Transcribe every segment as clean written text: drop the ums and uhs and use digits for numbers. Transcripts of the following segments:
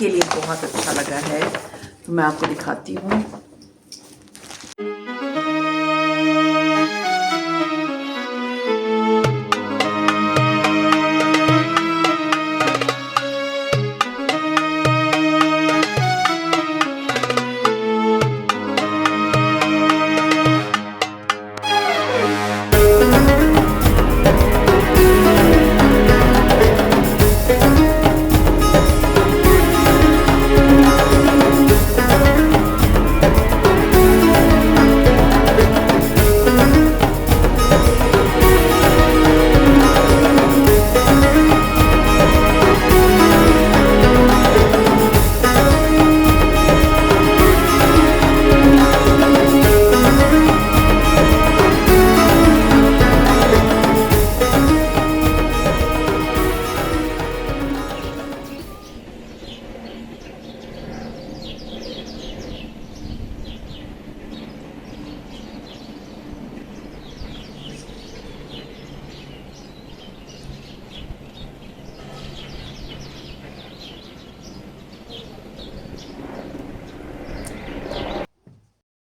के लिए बहुत अच्छा लगा है, तो मैं आपको दिखाती हूँ।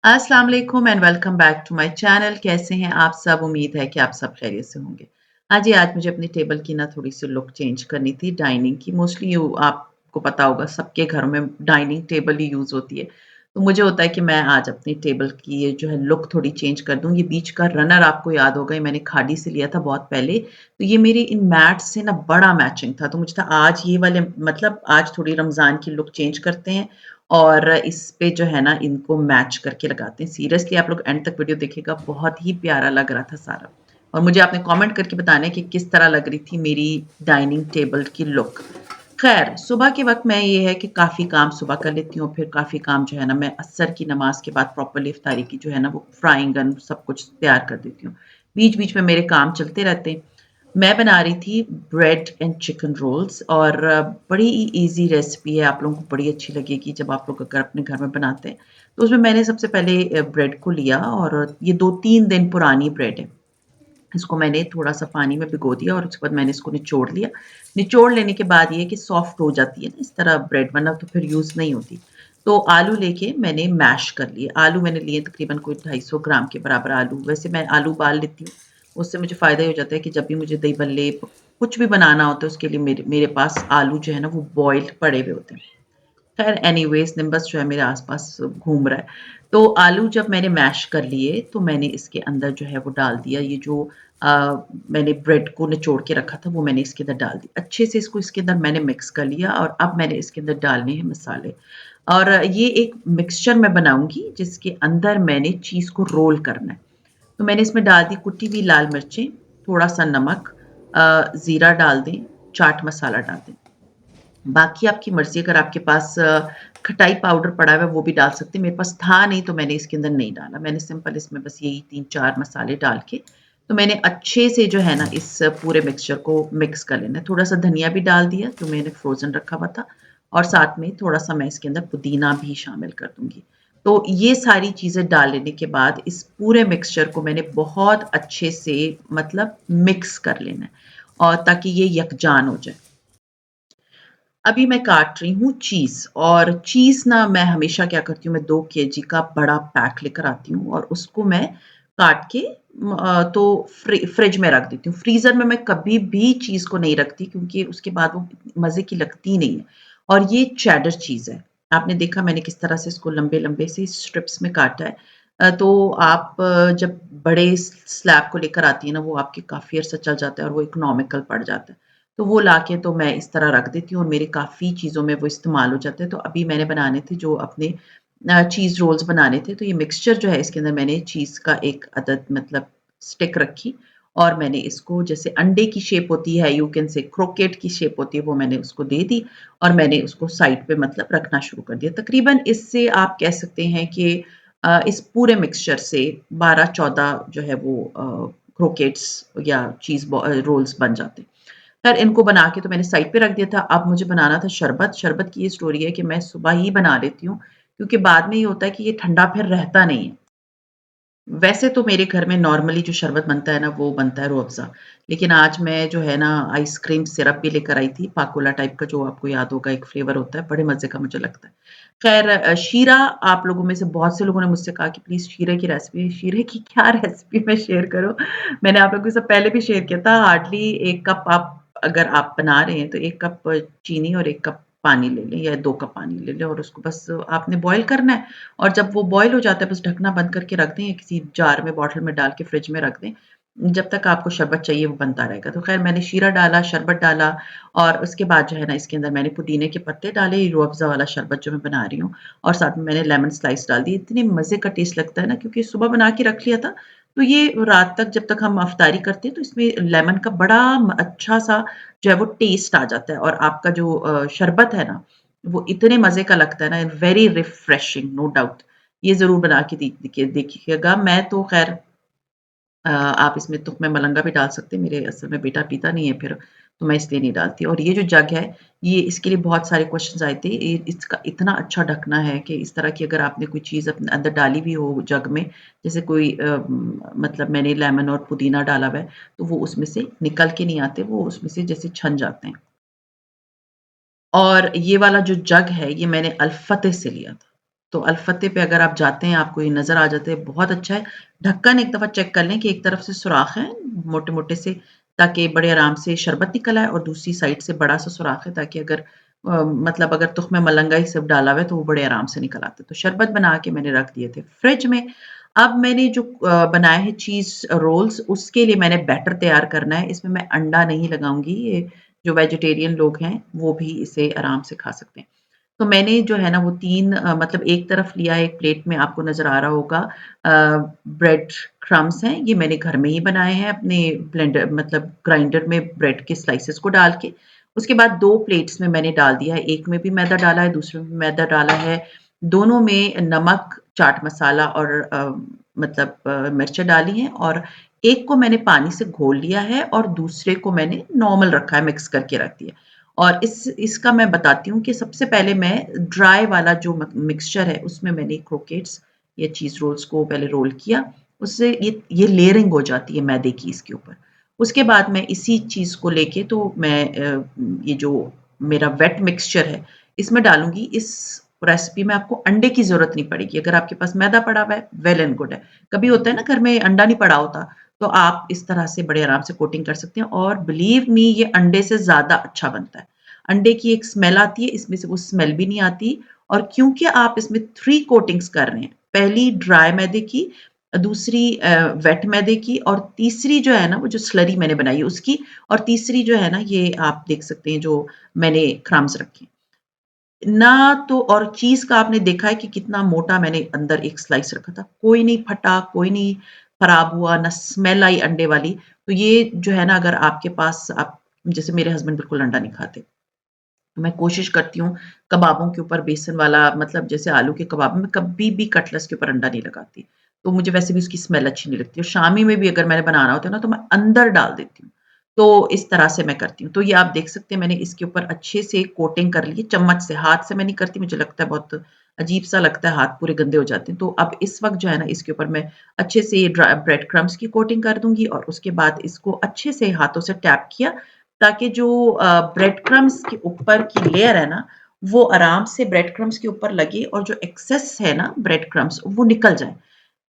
अस्सलाम वालेकुम and welcome back to my channel. कैसे हैं आप सब? उम्मीद है कि आप सब खैरियत से होंगे। हाँ जी, आज मुझे अपनी टेबल की ना थोड़ी-सी लुक चेंज करनी थी डाइनिंग की। मोस्टली यू आपको पता होगा सबके घरों में डाइनिंग टेबल ही यूज़ होती है। तो मुझे होता है कि मैं आज अपनी टेबल की ये जो है लुक थोड़ी चेंज कर दूँ। ये बीच का रनर आपको याद होगा, ये मैंने खादी से लिया था बहुत पहले। तो ये मेरे इन मैट्स से ना बड़ा मैचिंग था। तो मुझे था आज ये वाले मतलब आज थोड़ी रमज़ान की लुक चेंज करते हैं और इस पे जो है ना इनको मैच करके लगाते हैं। सीरियसली आप लोग एंड तक वीडियो देखिएगा, बहुत ही प्यारा लग रहा था सारा। और मुझे आपने कमेंट करके बताना है कि किस तरह लग रही थी मेरी डाइनिंग टेबल की लुक। खैर, सुबह के वक़्त मैं ये है कि काफ़ी काम सुबह कर लेती हूँ, फिर काफ़ी काम जो है ना मैं असर की नमाज़ के बाद प्रॉपर्ली इफ्तारी की जो है ना वो फ्राइंग एंड सब कुछ तैयार कर देती हूँ। बीच-बीच में मेरे काम चलते रहते हैं। मैं बना रही थी ब्रेड एंड चिकन रोल्स और बड़ी ही ईज़ी रेसिपी है, आप लोगों को बड़ी अच्छी लगेगी जब आप लोग अगर अपने घर में बनाते हैं। तो उसमें मैंने सबसे पहले ब्रेड को लिया और ये 2-3 दिन पुरानी ब्रेड है। इसको मैंने थोड़ा-सा पानी में भिगो दिया और उसके बाद मैंने इसको निचोड़ लिया। निचोड़ लेने के बाद ये है कि सॉफ्ट हो जाती है ना इस तरह ब्रेड, वरना तो फिर यूज़ नहीं होती। तो आलू लेके मैंने मैश कर लिए। आलू मैंने लिए तकरीबन कोई 250 ग्राम के बराबर आलू। वैसे मैं आलू उबाल लेती हूँ, उससे मुझे फ़ायदा ये हो जाता है कि जब भी मुझे दही भल्ले कुछ भी बनाना होता है उसके लिए मेरे मेरे पास आलू जो है ना वो बॉइल्ड पड़े हुए होते हैं। खैर एनीवेज़ निम्बस जो है मेरे आस-पास घूम रहा है। तो आलू जब मैंने मैश कर लिए तो मैंने इसके अंदर जो है वो डाल दिया। ये जो मैंने ब्रेड को निचोड़ के रखा था वो मैंने इसके अंदर डाल दिया। अच्छे से इसको इसके अंदर मैंने मिक्स कर लिया और अब मैंने इसके अंदर डालने हैं मसाले। और ये एक मिक्सचर मैं बनाऊँगी जिसके अंदर मैंने चीज़ को रोल करना है। तो मैंने इसमें डाल दी कुटी हुई लाल मिर्चें, थोड़ा-सा नमक, ज़ीरा डाल दें, चाट मसाला डाल दें। बाकी आपकी मर्ज़ी, अगर आपके पास खटाई पाउडर पड़ा हुआ है वो भी डाल सकते हैं। मेरे पास था नहीं तो मैंने इसके अंदर नहीं डाला। मैंने सिंपल इसमें बस यही 3-4 मसाले डाल के तो मैंने अच्छे से जो है ना इस पूरे मिक्सचर को मिक्स कर लेना है। थोड़ा-सा धनिया भी डाल दिया जो मैंने फ्रोज़न रखा हुआ था और साथ में थोड़ा-सा मैं इसके अंदर पुदीना भी शामिल कर दूँगी। तो ये सारी चीज़ें डाल लेने के बाद इस पूरे मिक्सचर को मैंने बहुत अच्छे से मतलब मिक्स कर लेना है और ताकि ये यकजान हो जाए। अभी मैं काट रही हूँ चीज़ और चीज़ ना मैं हमेशा क्या करती हूँ, मैं 2 केजी का बड़ा पैक लेकर आती हूँ और उसको मैं काट के तो फ्रिज में रख देती हूँ। फ्रीज़र में मैं कभी भी चीज़ को नहीं रखती क्योंकि उसके बाद वो मज़े की लगती नहीं है। और ये चेडर चीज़ है। आपने देखा मैंने किस तरह से इसको लंबे-लंबे से स्ट्रिप्स में काटा है। तो आप जब बड़े स्लैब को लेकर आती हैं ना, वो आपके काफ़ी अरसा चल जाता है और वो इकोनॉमिकल पड़ जाता है। तो वो लाके तो मैं इस तरह रख देती हूँ और मेरे काफ़ी चीज़ों में वो इस्तेमाल हो जाते हैं। तो अभी मैंने बनाने थे जो अपने चीज़ रोल्स बनाने थे, तो ये मिक्सचर जो है इसके अंदर मैंने चीज़ का एक अदद मतलब स्टिक रखी और मैंने इसको जैसे अंडे की शेप होती है, यू कैन से क्रोकेट की शेप होती है, वो मैंने उसको दे दी और मैंने उसको साइड पे मतलब रखना शुरू कर दिया। तकरीबन इससे आप कह सकते हैं कि इस पूरे मिक्सचर से 12-14 जो है वो क्रोकेट्स या चीज़ रोल्स बन जाते हैं। खैर इनको बना के तो मैंने साइड पे रख दिया था। अब मुझे बनाना था शरबत। शरबत की ये स्टोरी है कि मैं सुबह ही बना लेती हूँ, क्योंकि बाद में ये होता है कि ये ठंडा फिर रहता नहीं है। वैसे तो मेरे घर में नॉर्मली जो शरबत बनता है ना, वो बनता है रूह अफ़ज़ा। लेकिन आज मैं जो है ना आइसक्रीम सिरप भी लेकर आई थी, पाकोला टाइप का जो आपको याद होगा एक फ्लेवर होता है, बड़े मज़े का मुझे लगता है। ख़ैर शीरा आप लोगों में से बहुत से लोगों ने मुझसे कहा कि प्लीज़ शीरे की रेसिपी शीरे की क्या रेसिपी मैं शेयर करूँ? मैंने आप लोगों के साथ पहले भी शेयर किया था हार्डली 1 कप आप अगर आप बना रहे हैं तो 1 कप चीनी और 1 कप पानी ले लें या 2 कप पानी ले लें और उसको बस आपने बॉयल करना है और जब वो बॉयल हो जाता है बस ढकना बंद करके रख दें या किसी जार में बॉटल में डाल के फ्रिज में रख दें। जब तक आपको शरबत चाहिए वो बनता रहेगा। तो ख़ैर मैंने शीरा डाला, शरबत डाला और उसके बाद जो है ना इसके अंदर मैंने पुदीने के पत्ते डाले, रूह अफ़ज़ा वाला शरबत जो मैं बना रही हूँ और साथ में मैंने लेमन स्लाइस डाल दी। इतने मज़े का टेस्ट लगता है ना क्योंकि सुबह बना के रख लिया था, तो ये रात तक जब तक हम अफ्तारी करते हैं तो इसमें लेमन का बड़ा अच्छा-सा जो है वो टेस्ट आ जाता है और आपका जो शरबत है ना, वो इतने मज़े का लगता है ना, वेरी रिफ्रेशिंग नो डाउट। ये ज़रूर बना के देखिएगा। मैं तो ख़ैर आप इसमें तुक़्म मलंगा भी डाल सकते हैं, मेरे असल में बेटा पीता नहीं है फिर, तो मैं इसलिए नहीं डालती और ये जो जग है, ये इसके लिए बहुत सारे क्वेश्चन्स आए थे। ये इसका इतना अच्छा ढकना है कि इस तरह की अगर आपने कोई चीज़ अपने अंदर डाली भी हो जग में, जैसे कोई मतलब मैंने लेमन और पुदीना डाला हुआ है, तो वो उसमें से निकल के नहीं आते, वो उसमें से जैसे छन जाते हैं। और ये वाला जो जग है, ये मैंने अल-फ़तेह से लिया था। तो अल-फ़तेह पे अगर आप जाते हैं, आपको ये नज़र आ जाता है, बहुत अच्छा है। ढक्कन एक दफ़ा चेक कर लें कि एक तरफ से सुराख है, मोटे-मोटे से, ताकि बड़े आराम से शरबत निकल आए और दूसरी साइड से बड़ा-सा सुराख है, ताकि अगर मतलब अगर तुख़्म मलंगा ही सिर्फ़ डाला हुआ है, तो वो बड़े आराम से निकल आता है। तो शरबत बना के मैंने रख दिए थे फ्रिज में। अब मैंने जो बनाए हैं चीज़ रोल्स, उसके लिए मैंने बैटर तैयार करना है। इसमें मैं अंडा नहीं लगाऊँगी, ये जो वेजिटेरियन लोग हैं, वो भी इसे आराम से खा सकते हैं। तो मैंने जो है ना वो 3 मतलब एक तरफ लिया है, एक प्लेट में आपको नज़र आ रहा होगा अ, ब्रेड क्रम्ब्स हैं, ये मैंने घर में ही बनाए हैं अपने ब्लेंडर मतलब ग्राइंडर में ब्रेड के स्लाइसेस को डाल के। उसके बाद 2 प्लेट्स में मैंने डाल दिया है, एक में भी मैदा डाला है, दूसरे में भी मैदा डाला है। दोनों में नमक, चाट मसाला और मतलब मिर्चें डाली हैं और एक को मैंने पानी से घोल लिया है और दूसरे को मैंने नॉर्मल रखा है, मिक्स करके रख दिया। और इसका मैं बताती हूँ कि सबसे पहले मैं ड्राई वाला जो मिक्सचर है उसमें मैंने क्रोकेट्स या चीज़ रोल्स को पहले रोल किया। उससे ये लेयरिंग हो जाती है मैदे की इसके ऊपर। उसके बाद मैं इसी चीज़ को लेके तो मैं ये जो मेरा वेट मिक्सचर है इसमें डालूँगी। इस रेसिपी में आपको अंडे की ज़रूरत नहीं पड़ेगी। अगर आपके पास मैदा पड़ा हुआ है, वेल एंड गुड है। कभी होता है ना घर में अंडा नहीं पड़ा होता, तो आप इस तरह से बड़े आराम से कोटिंग कर सकते हैं और बिलीव मी ये अंडे से ज़्यादा अच्छा बनता है। अंडे की एक स्मेल आती है, इसमें से वो स्मेल भी नहीं आती और क्योंकि आप इसमें 3 कोटिंग्स कर रहे हैं, पहली ड्राई मैदे की, दूसरी वेट मैदे की और तीसरी जो है ना वो जो स्लरी मैंने बनाई है उसकी और तीसरी जो है ना ये आप देख सकते हैं जो मैंने क्रम्ब्स रखे। ना तो और चीज़ का आपने देखा है कि कितना मोटा मैंने अंदर एक स्लाइस रखा था। कोई नहीं फटा, कोई नहीं खराब हुआ, ना स्मेल आई अंडे वाली। तो ये जो है ना अगर आपके पास आप जैसे मेरे हस्बैंड बिल्कुल अंडा नहीं खाते। तो मैं कोशिश करती हूँ कबाबों के ऊपर बेसन वाला मतलब जैसे आलू के कबाब में कभी भी कटलेट्स के ऊपर अंडा नहीं लगाती। तो मुझे वैसे भी उसकी स्मेल अच्छी नहीं लगती और शामी में भी अगर मैंने बनाना होता है ना तो मैं अंदर डाल देती हूँ। तो इस तरह से मैं करती हूँ। तो ये आप देख सकते हैं मैंने इसके ऊपर अच्छे से कोटिंग कर ली है चम्मच से, हाथ से मैं नहीं करती मुझे लगता है बहुत अजीब-सा लगता है, हाथ पूरे गंदे हो जाते हैं। तो अब इस वक़्त जो है ना इसके ऊपर मैं अच्छे से ये ब्रेड क्रम्ब्स की कोटिंग कर दूँगी और उसके बाद इसको अच्छे से हाथों से टैप किया ताकि जो ब्रेड क्रम्ब्स के ऊपर की लेयर है ना, वो आराम से ब्रेड क्रम्ब्स के ऊपर लगे और जो एक्सेस है ना ब्रेड क्रम्ब्स वो निकल जाए।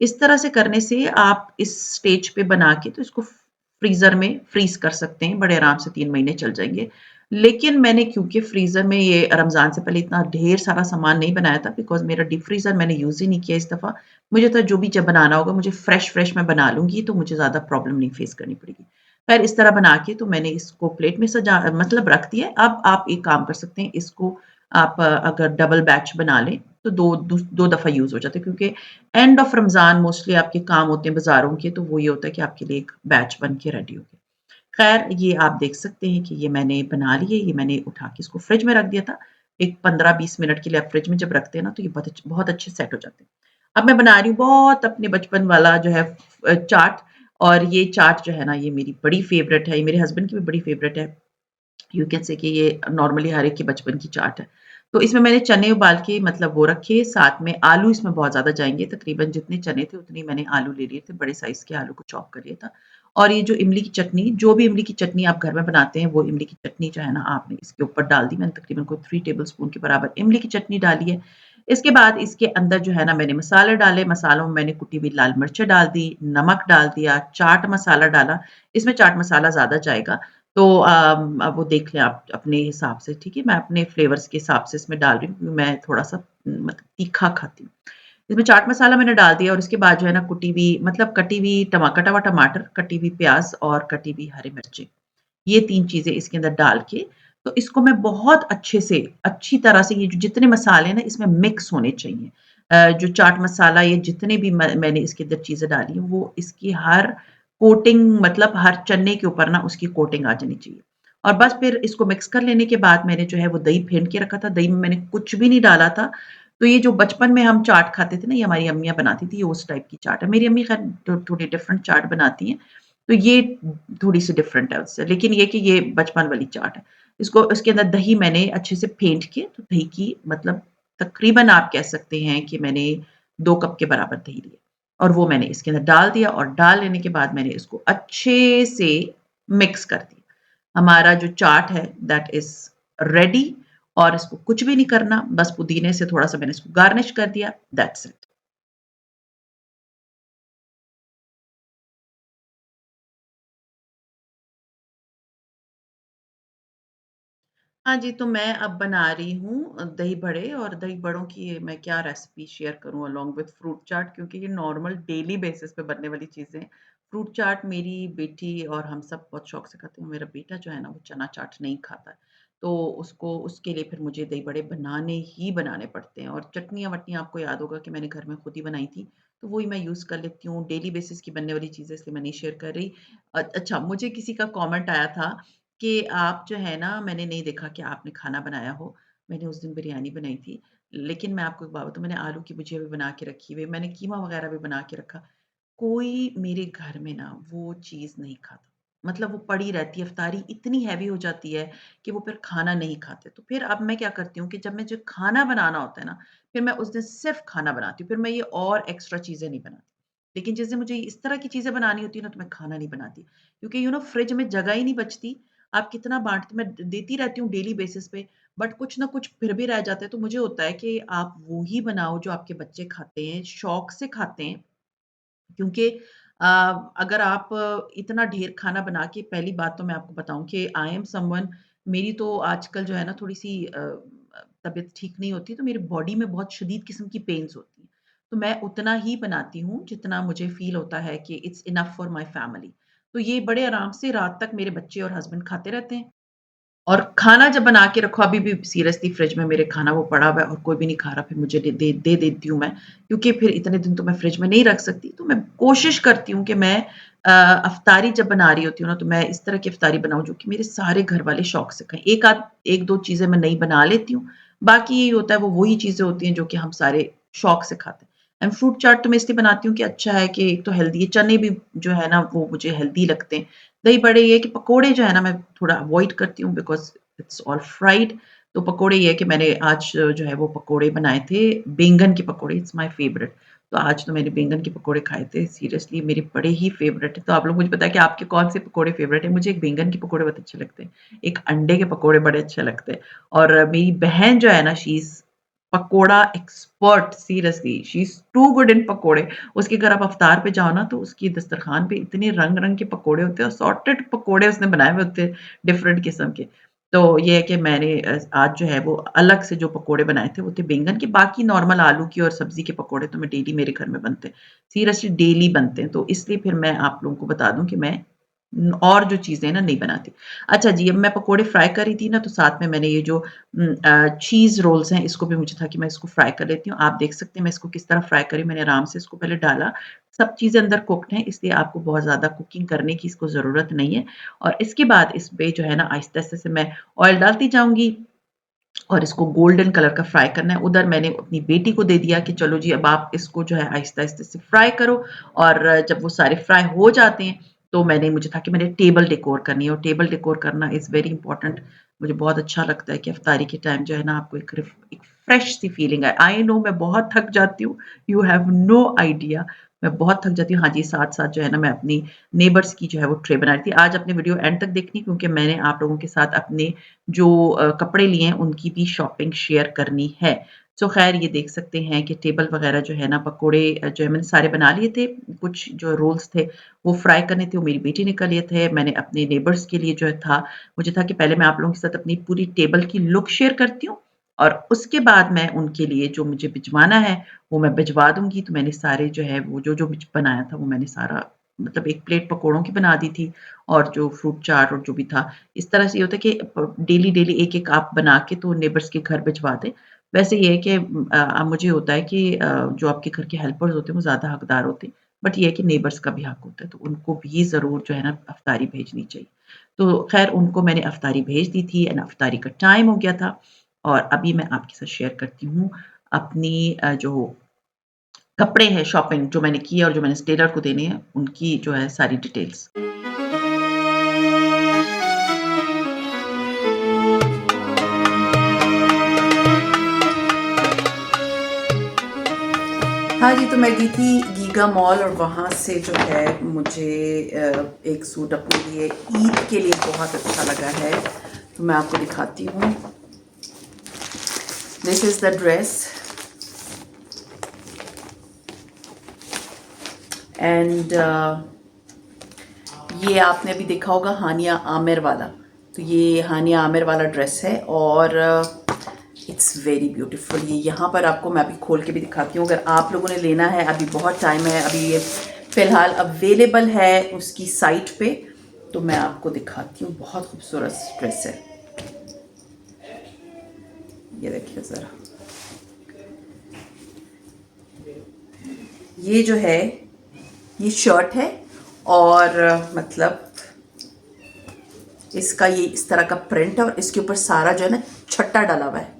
इस तरह से करने से आप इस स्टेज पे बना के तो इसको फ्रीज़र में फ्रीज़ कर सकते हैं, बड़े आराम से 3 महीने चल जाएँगे। लेकिन मैंने क्योंकि फ्रीज़र में ये रमज़ान से पहले इतना ढेर सारा सामान नहीं बनाया था बिकॉज़ मेरा डीप फ्रीज़र मैंने यूज़ ही नहीं किया इस दफ़ा। मुझे तो जो भी जब बनाना होगा मुझे फ्रेश-फ्रेश मैं बना लूँगी तो मुझे ज़्यादा प्रॉब्लम नहीं फ़ेस करनी पड़ेगी। ख़ैर इस तरह बना के तो मैंने इसको प्लेट में सजा मतलब रख दिया है। अब आप एक काम कर सकते हैं इसको आप अगर डबल बैच बना लें तो 2 दफ़ा यूज़ हो जाता है क्योंकि एंड ऑफ रमज़ान मोस्टली आपके काम होते हैं बाज़ारों के, तो वो ये होता है कि आपके लिए एक बैच बन के रेडी हो गया। ख़ैर ये आप देख सकते हैं कि ये मैंने बना लिए, ये मैंने उठा के इसको फ्रिज में रख दिया था। एक 15-20 मिनट के लिए आप फ्रिज में जब रखते हैं ना, तो ये बहुत अच्छे सेट हो जाते हैं। अब मैं बना रही हूँ बहुत अपने बचपन वाला जो है चाट और ये चाट जो है ना, ये मेरी बड़ी फ़ेवरेट है, ये मेरे हस्बैंड की भी बड़ी फ़ेवरेट है। यू कैन से कि ये नॉर्मली हर एक के बचपन की चाट है। तो इसमें मैंने चने उबाल के मतलब वो रखे, साथ में आलू इसमें बहुत ज़्यादा जाएँगे, तकरीबन जितने चने थे उतने मैंने आलू ले लिए थे, बड़े साइज़ के आलू को चॉप कर लिया था। और ये जो इमली की चटनी, जो भी इमली की चटनी आप घर में बनाते हैं, वो इमली की चटनी जो है ना आपने इसके ऊपर डाल दी। मैंने तकरीबन कोई 3 टेबलस्पून के बराबर इमली की चटनी डाली है। इसके बाद इसके अंदर जो है ना मैंने मसाले डाले, मसालों में मैंने कुटी हुई लाल मिर्चें डाल दी, नमक डाल दिया, चाट मसाला डाला। इसमें चाट मसाला ज़्यादा जाएगा, तो अब वो देख लें आप अपने हिसाब से, ठीक है? मैं अपने फ्लेवर्स के हिसाब से इसमें डाल रही हूँ क्योंकि मैं थोड़ा-सा मतलब तीखा खाती हूँ। इसमें चाट मसाला मैंने डाल दिया और उसके बाद जो है ना कुटी हुई मतलब कटी हुई कटा हुआ टमाटर, कटी हुई प्याज़ और कटी हुई हरी मिर्चें। ये 3 चीज़ें इसके अंदर डाल के, तो इसको मैं बहुत अच्छे से, अच्छी तरह से ये जो जितने मसाले हैं ना इसमें मिक्स होने चाहिए। जो चाट मसाला ये जितने भी मैंने इसके अंदर चीज़ें डाली हैं, वो इसकी हर कोटिंग मतलब हर चने के ऊपर ना उसकी कोटिंग आ जानी चाहिए। और बस फिर इसको मिक्स कर लेने के बाद मैंने जो है वो दही फेंट के रखा था, दही में मैंने कुछ भी नहीं डाला था। तो ये जो बचपन में हम चाट खाते थे ना, ये हमारी अम्मियाँ बनाती थी, ये उस टाइप की चाट है। मेरी अम्मी ख़ैर थोड़ी डिफरेंट चाट बनाती हैं, तो ये थोड़ी-सी डिफरेंट है उससे, लेकिन ये कि ये बचपन वाली चाट है। इसको उसके अंदर दही मैंने अच्छे से फेंट के, तो दही की मतलब तकरीबन आप कह सकते हैं कि मैंने 2 कप के बराबर दही लिया और वो मैंने इसके अंदर डाल दिया और डाल लेने के बाद मैंने इसको अच्छे से मिक्स कर दिया। हमारा जो चाट है दैट इज़ रेडी और इसको कुछ भी नहीं करना, बस पुदीने से थोड़ा-सा मैंने इसको गार्निश कर दिया, दैट्स इट। हाँ जी, तो मैं अब बना रही हूँ दही बड़े और दही बड़ों की मैं क्या रेसिपी शेयर करूँ अलोंग विथ फ्रूट चाट क्योंकि ये नॉर्मल डेली बेसिस पे बनने वाली चीज़ें हैं। फ्रूट चाट मेरी बेटी और हम सब बहुत शौक से खाते हैं। मेरा बेटा जो है ना वो चना चाट नहीं खाता है। तो उसको उसके लिए फिर मुझे दही बड़े बनाने ही बनाने पड़ते हैं और चटनियाँ-वटनियाँ आपको याद होगा कि मैंने घर में खुद ही बनाई थी। तो वही मैं यूज़ कर लेती हूँ। डेली बेसिस की बनने वाली चीज़ें इसलिए मैं नहीं शेयर कर रही। अच्छा मुझे किसी का कमेंट आया था कि आप जो है ना मैंने नहीं देखा कि आपने खाना बनाया हो। मैंने उस दिन बिरयानी बनाई थी। लेकिन मैं आपको एक बात बताऊँ मैंने आलू की भुजिया भी बना के रखी हुई है, मैंने कीमा वग़ैरह भी बना के रखा। कोई मेरे घर में ना वो चीज़ नहीं खाता। मतलब वो पड़ी रहती है, इफ्तारी इतनी हेवी हो जाती है कि वो फिर खाना नहीं खाते। तो फिर अब मैं क्या करती हूँ कि जब मुझे खाना बनाना होता है ना, फिर मैं उस दिन सिर्फ़ खाना बनाती हूँ। फिर मैं ये और एक्स्ट्रा चीज़ें नहीं बनाती। लेकिन जिस दिन मुझे इस तरह की चीज़ें बनानी होती है ना, तो मैं खाना नहीं बनाती। क्योंकि फ्रिज में जगह ही नहीं बचती। आप कितना बाँटते मैं देती रहती हूँ डेली बेसिस पे, बट कुछ ना कुछ फिर भी रह जाता है। तो मुझे होता है कि आप वो ही बनाओ जो आपके बच्चे खाते हैं, शौक से खाते हैं। क्योंकि अ, अगर आप इतना ढेर खाना बना के पहली बात तो मैं आपको बताऊँ कि आई एम समवन मेरी तो आजकल जो है ना थोड़ी-सी तबीयत ठीक नहीं होती, तो मेरी बॉडी में बहुत शदीद किस्म की पेन्स होती हैं। तो मैं उतना ही बनाती हूँ, जितना मुझे फ़ील होता है कि it's enough for my family. तो ये बड़े आराम से रात तक मेरे बच्चे और हस्बैंड खाते रहते हैं। और खाना जब बना के रखो अभी भी सीरियसली फ्रिज में मेरे खाना वो पड़ा हुआ है और कोई भी नहीं खा रहा फिर मुझे दे देती हूँ मैं क्योंकि फिर इतने दिन तो मैं फ्रिज में नहीं रख सकती तो मैं कोशिश करती हूँ कि मैं अफ्तारी जब बना रही होती हूँ ना तो मैं इस तरह की अफ्तारी बनाऊँ जो कि मेरे सारे घर वाले शौक से खाएं एक दो चीज़ें मैं नई बना लेती हूँ बाकी ये होता है वो वही चीज़ें होती हैं जो कि हम सारे शौक से खाते हैं एंड फ्रूट चाट तो मैं इसलिए बनाती हूँ कि अच्छा है कि एक तो हेल्दी है चने भी जो है ना वो मुझे हेल्दी लगते हैं दही बड़े ये है कि पकोड़े जो है ना मैं थोड़ा अवॉइड करती हूँ बिकॉज़ इट्स ऑल फ्राइड तो पकोड़े ये है कि मैंने आज जो है वो पकोड़े बनाए थे, बैंगन के पकोड़े इट्स माय फेवरेट। तो आज तो मैंने बैंगन के पकोड़े खाए थे, सीरियसली मेरे बड़े ही फेवरेट हैं। तो आप लोग मुझे बताएँ कि आपके कौन से पकोड़े फेवरेट हैं? मुझे एक बैंगन के पकोड़े बहुत अच्छे लगते हैं, एक अंडे के पकोड़े बड़े अच्छे लगते हैं और मेरी बहन जो है ना she is pakora expert seriously she is too good in पकोड़े। उसके घर आप अफ्तार पे जाओ ना तो उसकी दस्तरखान पे इतने रंग-रंग के पकोड़े होते हैं, असॉर्टेड पकोड़े उसने बनाए हुए होते हैं डिफरेंट किस्म के। तो ये है कि मैंने आज जो है वो अलग से जो पकोड़े बनाए थे वो थे बैंगन के, बाकी नॉर्मल आलू की और सब्ज़ी के पकोड़े तो मैं डेली मेरे घर में बनते हैं। सीरियसली डेली बनते हैं, तो इसलिए फिर मैं आप लोगों को बता दूँ कि मैं और जो चीज़ें हैं ना नहीं बनाती। अच्छा जी, अब मैं पकोड़े फ्राई कर रही थी ना तो साथ में मैंने ये जो चीज़ रोल्स हैं इसको भी मुझे था कि मैं इसको फ्राई कर लेती हूँ। आप देख सकते हैं मैं इसको किस तरह फ्राई करी मैंने आराम से इसको पहले डाला। सब चीज़ें अंदर कुक्ड हैं इसलिए आपको बहुत ज़्यादा कुकिंग करने की इसको ज़रूरत नहीं है। और इसके बाद इस पे जो है ना आहिस्ता-आहिस्ता से मैं ऑयल डालती जाऊँगी और इसको गोल्डन कलर का फ्राई करना है। उधर मैंने अपनी बेटी को दे दिया कि चलो जी अब आप इसको जो है आहिस्ता-आहिस्ता से फ्राई करो और जब वो सारे फ्राई हो जाते हैं, तो मुझे था कि मैंने टेबल डेकोर करनी है और टेबल डेकोर करना इज़ वेरी इंपॉर्टेंट। मुझे बहुत अच्छा लगता है कि इफ्तारी के टाइम जो है ना आपको एक फ्रेश सी फीलिंग आए। आई नो मैं बहुत थक जाती हूँ, यू हैव नो आइडिया, मैं बहुत थक जाती हूँ। हाँ जी, साथ-साथ जो है ना मैं अपनी नेबर्स की जो है वो ट्रे बना रही थी। आज अपने वीडियो एंड तक देखनी क्योंकि मैंने आप लोगों के साथ अपने जो कपड़े लिए हैं उनकी भी शॉपिंग शेयर करनी है। सो ख़ैर ये देख सकते हैं कि टेबल वग़ैरह जो है ना पकोड़े जो है मैंने सारे बना लिए थे। कुछ जो रोल्स थे वो फ्राई करने थे, वो मेरी बेटी ने कर लिए थे। मैंने अपने नेबर्स के लिए जो है था, मुझे था कि पहले मैं आप लोगों के साथ अपनी पूरी टेबल की लुक शेयर करती हूँ और उसके बाद मैं उनके लिए जो मुझे भिजवाना है, वो मैं भिजवा दूँगी। तो मैंने सारे जो है वो जो-जो बनाया था वो मैंने सारा मतलब एक प्लेट पकोड़ों की बना दी थी और जो फ्रूट चाट और जो भी था। इस तरह से ये होता है कि डेली-डेली एक-एक आप बना के तो नेबर्स के घर भिजवा दें। वैसे ये है कि मुझे होता है कि जो आपके घर के हेल्पर्स होते हैं वो ज़्यादा हकदार होते हैं। बट ये है कि नेबर्स का भी हक होता है, तो उनको भी ज़रूर जो है ना अफ्तारी भेजनी चाहिए। तो ख़ैर उनको मैंने अफ्तारी भेज दी थी एंड अफ्तारी का टाइम हो गया था और अभी मैं आपके साथ शेयर करती हूँ अपनी जो कपड़े हैं शॉपिंग जो मैंने की है और जो मैंने टेलर को देने हैं, उनकी जो है सारी डिटेल्स। हाँ जी, तो मैं गई थी गीगा मॉल और वहाँ से जो है मुझे एक सूट अपने लिए ईद के लिए बहुत अच्छा लगा है, तो मैं आपको दिखाती हूँ। This is the dress and ये आपने अभी देखा होगा हानिया आमिर वाला, तो ये हानिया आमिर वाला ड्रेस है और इट्स वेरी ब्यूटीफुल। ये यहाँ पर आपको मैं अभी खोल के भी दिखाती हूँ, अगर आप लोगों ने लेना है अभी बहुत टाइम है, अभी ये फ़िलहाल अवेलेबल है उसकी साइट पे, तो मैं आपको दिखाती हूँ। बहुत खूबसूरत ड्रेस है, ये देखिए ज़रा। ये जो है ये शर्ट है और मतलब इसका ये इस तरह का प्रिंट है और इसके ऊपर सारा जो है ना छट्टा डला हुआ है,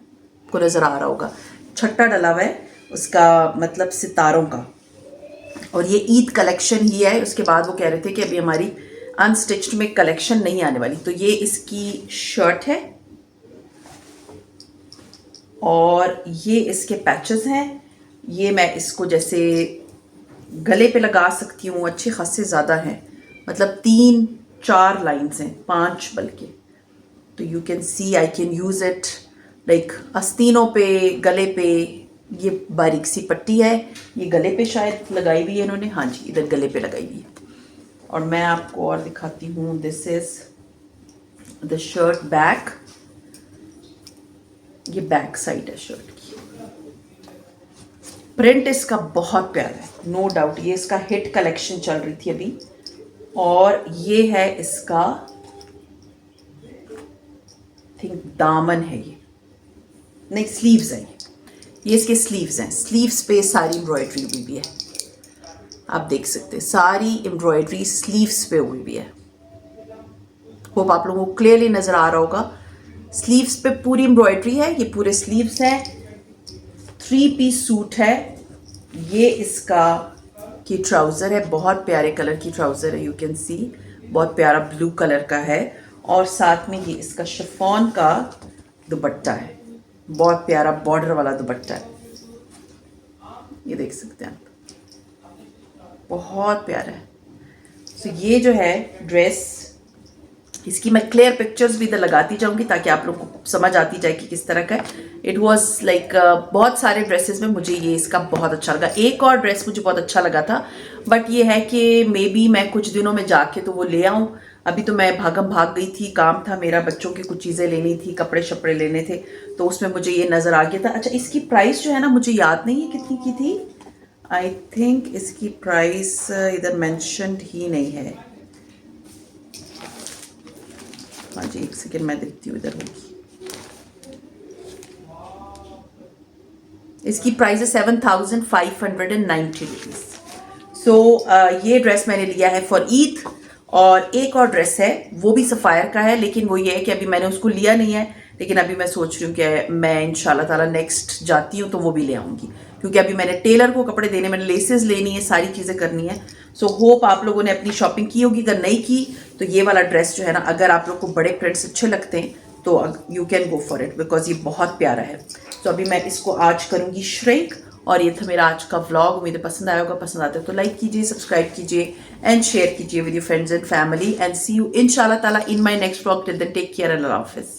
आपको नज़र आ रहा होगा छट्टा डला हुआ है उसका मतलब सितारों का। और ये ईद कलेक्शन ही है, उसके बाद वो कह रहे थे कि अभी हमारी अनस्टिच्ड में कलेक्शन नहीं आने वाली। तो ये इसकी शर्ट है और ये इसके पैचेस हैं। ये मैं इसको जैसे गले पे लगा सकती हूँ, अच्छे खासे ज़्यादा हैं, मतलब 3-4 लाइन्स हैं, 5 बल्कि। तो you can see I can use it like आस्तीनों पे, गले पे। ये बारीक सी पट्टी है, ये गले पे शायद लगाई हुई है इन्होंने, हाँ जी इधर गले पे लगाई हुई है। और मैं आपको और दिखाती हूँ, this is the shirt back, ये बैक साइड है शर्ट की। प्रिंट इसका बहुत प्यारा है, नो डाउट। ये इसका हिट कलेक्शन चल रही थी अभी। और ये है इसका थिंक दामन है, ये नहीं स्लीव्स है, ये इसके स्लीव्स हैं। स्लीव्स पे सारी एम्ब्रॉयडरी हुई भी है, आप देख सकते हैं सारी एम्ब्रॉयडरी स्लीव्स पे हुई भी है। होप आप लोगों को क्लियरली नज़र आ रहा होगा। स्लीव्स पे पूरी एम्ब्रॉयडरी है, ये पूरे स्लीव्स हैं। 3 पीस सूट है ये। इसका की ट्राउज़र है, बहुत प्यारे कलर की ट्राउज़र है, यू कैन सी बहुत प्यारा ब्लू कलर का है। और साथ में ये इसका शिफॉन का दुपट्टा है, बहुत प्यारा बॉर्डर वाला दुपट्टा है, ये देख सकते हैं आप, बहुत प्यारा है। तो ये जो है ड्रेस, इसकी मैं क्लियर पिक्चर्स भी इधर लगाती जाऊंगी ताकि आप लोगों को समझ आती जाए कि किस तरह का है। इट वॉज लाइक बहुत सारे ड्रेसेस में मुझे ये इसका बहुत अच्छा लगा। एक और ड्रेस मुझे बहुत अच्छा लगा था, बट ये है कि मे बी मैं कुछ दिनों में जाके तो वो ले आऊँ। अभी तो मैं भागम भाग गई थी, काम था मेरा, बच्चों की कुछ चीज़ें लेनी थी, कपड़े शपड़े लेने थे, तो उसमें मुझे ये नज़र आ गया था। अच्छा, इसकी प्राइस जो है ना मुझे याद नहीं है कितनी की थी। आई थिंक इसकी प्राइस इधर मैंशनड ही नहीं है। हाँ जी, एक सेकेंड मैं देखती हूँ, इधर होगी। इसकी प्राइस है 7,590 रुपीज़। सो ये ड्रेस मैंने लिया है फॉर ईद। और एक और ड्रेस है, वो भी सफ़ायर का है, लेकिन वो ये है कि अभी मैंने उसको लिया नहीं है, लेकिन अभी मैं सोच रही हूँ कि मैं इंशाल्लाह ताला नेक्स्ट जाती हूँ तो वो भी ले आऊँगी, क्योंकि अभी मैंने टेलर को कपड़े देने, मैंने लेसेस लेनी है, सारी चीज़ें करनी है। सो होप आप लोगों ने अपनी शॉपिंग की होगी। अगर नहीं की तो ये वाला ड्रेस जो है ना, अगर आप लोग को बड़े प्रिंट्स अच्छे लगते हैं तो you can go for it, because ये बहुत प्यारा है। तो अभी मैं इसको आज करूँगी श्रिंक। और ये था मेरा आज का व्लॉग। उम्मीद है पसंद आया होगा। पसंद आते हो तो लाइक कीजिए, सब्सक्राइब कीजिए एंड शेयर कीजिए with your friends and family, and see you इंशाल्लाह ताला in my next vlog. Till then take care and अल्लाह हाफिज़।